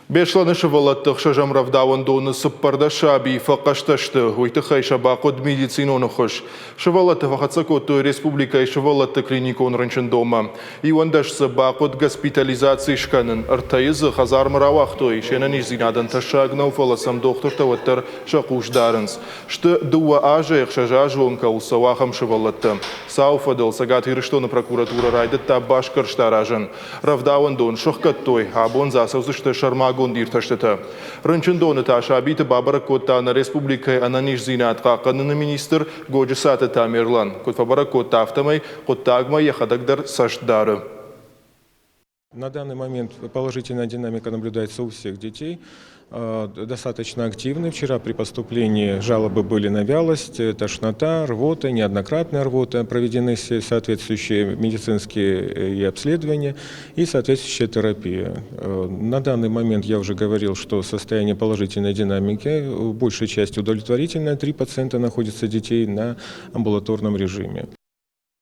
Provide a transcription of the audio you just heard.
Бешланы шывалаттық шажам равдауын доны сыппарда шаби фақашташты, уйтықай шабақыд медициноны құш. Шывалатты фақатсакотты республикай шывалатты клиникон рынчын дома. Ивандашсы бақыд госпитализации шканын, артайызы хазар мыравақтой, шенен изинадан ташагнау фаласам доктор таваттар шақуш Шты дуа ажех шажа жонка усавахам шывалатты. Сауфадыл сагат ирыштоны прокуратура райды табаш кырштаражын. Равдауын дон шықкаттой, абон засаузышты шармагон дирташтыты. Рынчын доны ташабиты бабара котта на республикай ананиш зинатқа қаныны министр годжисаты тамерлан. Котфабара котта автомай, коттагма яхадагдар саштдары. На данный момент положительная динамика наблюдается у всех детей. Достаточно активны. Вчера при поступлении жалобы были на вялость, тошнота, рвота, неоднократная рвота. Проведены соответствующие медицинские обследования и соответствующая терапия. На данный момент я уже говорил, что состояние положительной динамики, большей части удовлетворительное. 3 пациента находятся детей на амбулаторном режиме.